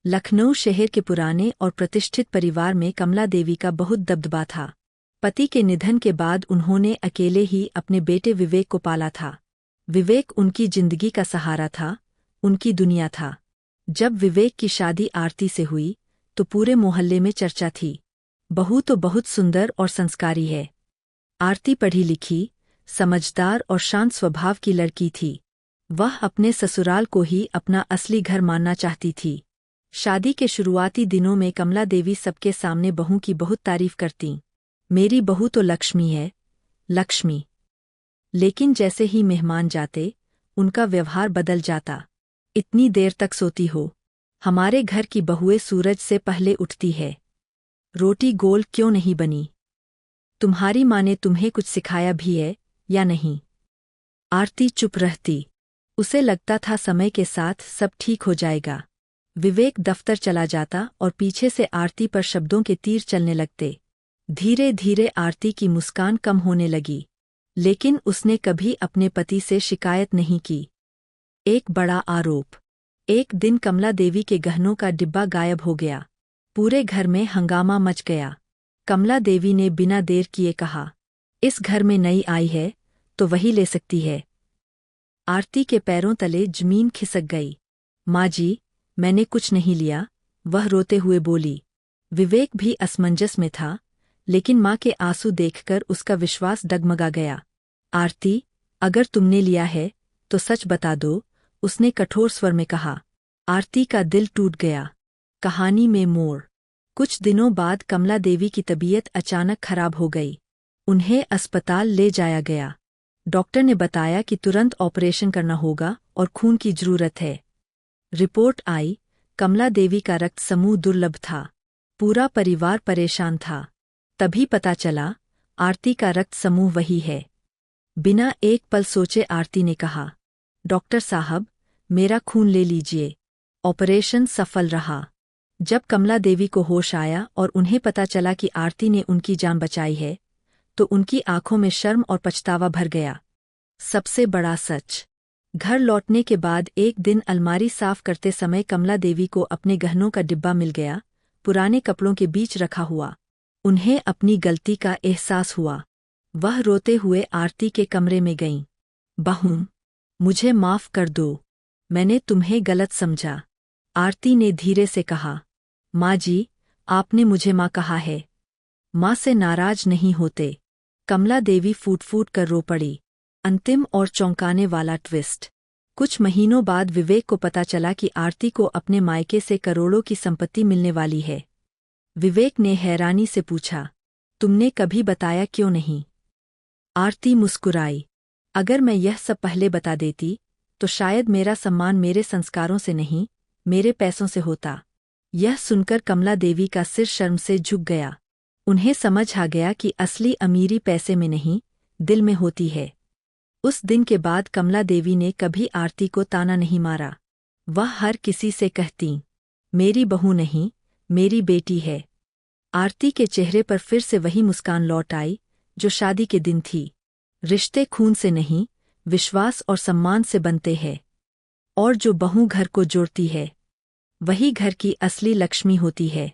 लखनऊ शहर के पुराने और प्रतिष्ठित परिवार में कमला देवी का बहुत दबदबा था। पति के निधन के बाद उन्होंने अकेले ही अपने बेटे विवेक को पाला था। विवेक उनकी जिंदगी का सहारा था, उनकी दुनिया था। जब विवेक की शादी आरती से हुई तो पूरे मोहल्ले में चर्चा थी। बहू तो बहुत सुंदर और संस्कारी है। आरती पढ़ी लिखी, समझदार और शांत स्वभाव की लड़की थी। वह अपने ससुराल को ही अपना असली घर मानना चाहती थी। शादी के शुरुआती दिनों में कमला देवी सबके सामने बहू की बहुत तारीफ करतीं। मेरी बहू तो लक्ष्मी है, लक्ष्मी। लेकिन जैसे ही मेहमान जाते, उनका व्यवहार बदल जाता। इतनी देर तक सोती हो? हमारे घर की बहुएं सूरज से पहले उठती है। रोटी गोल क्यों नहीं बनी? तुम्हारी माँ ने तुम्हें कुछ सिखाया भी है या नहीं? आरती चुप रहती। उसे लगता था समय के साथ सब ठीक हो जाएगा। विवेक दफ्तर चला जाता और पीछे से आरती पर शब्दों के तीर चलने लगते। धीरे धीरे आरती की मुस्कान कम होने लगी, लेकिन उसने कभी अपने पति से शिकायत नहीं की। एक बड़ा आरोप। एक दिन कमला देवी के गहनों का डिब्बा गायब हो गया। पूरे घर में हंगामा मच गया। कमला देवी ने बिना देर किए कहा, इस घर में नई आई है तो वही ले सकती है। आरती के पैरों तले जमीन खिसक गई। माँ जी, मैंने कुछ नहीं लिया, वह रोते हुए बोली। विवेक भी असमंजस में था, लेकिन माँ के आंसू देखकर उसका विश्वास डगमगा गया। आरती, अगर तुमने लिया है तो सच बता दो, उसने कठोर स्वर में कहा। आरती का दिल टूट गया। कहानी में मोड़। कुछ दिनों बाद कमला देवी की तबीयत अचानक खराब हो गई। उन्हें अस्पताल ले जाया गया। डॉक्टर ने बताया कि तुरंत ऑपरेशन करना होगा और खून की जरूरत है। रिपोर्ट आई, कमला देवी का रक्त समूह दुर्लभ था। पूरा परिवार परेशान था। तभी पता चला, आरती का रक्त समूह वही है। बिना एक पल सोचे आरती ने कहा, डॉक्टर साहब, मेरा खून ले लीजिए। ऑपरेशन सफल रहा। जब कमला देवी को होश आया और उन्हें पता चला कि आरती ने उनकी जान बचाई है, तो उनकी आंखों में शर्म और पछतावा भर गया। सबसे बड़ा सच। घर लौटने के बाद एक दिन अलमारी साफ करते समय कमला देवी को अपने गहनों का डिब्बा मिल गया, पुराने कपड़ों के बीच रखा हुआ। उन्हें अपनी गलती का एहसास हुआ। वह रोते हुए आरती के कमरे में गईं। बहू, मुझे माफ कर दो, मैंने तुम्हें गलत समझा। आरती ने धीरे से कहा, माँ जी, आपने मुझे माँ कहा है। माँ से नाराज नहीं होते। कमला देवी फूट फूट कर रो पड़ी। अंतिम और चौंकाने वाला ट्विस्ट। कुछ महीनों बाद विवेक को पता चला कि आरती को अपने मायके से करोड़ों की संपत्ति मिलने वाली है। विवेक ने हैरानी से पूछा, तुमने कभी बताया क्यों नहीं? आरती मुस्कुराई। अगर मैं यह सब पहले बता देती तो शायद मेरा सम्मान मेरे संस्कारों से नहीं, मेरे पैसों से होता। यह सुनकर कमला देवी का सिर शर्म से झुक गया। उन्हें समझ आ गया कि असली अमीरी पैसे में नहीं, दिल में होती है। उस दिन के बाद कमला देवी ने कभी आरती को ताना नहीं मारा। वह हर किसी से कहती, मेरी बहू नहीं, मेरी बेटी है। आरती के चेहरे पर फिर से वही मुस्कान लौट आई, जो शादी के दिन थी। रिश्ते खून से नहीं, विश्वास और सम्मान से बनते हैं। और जो बहू घर को जोड़ती है, वही घर की असली लक्ष्मी होती है।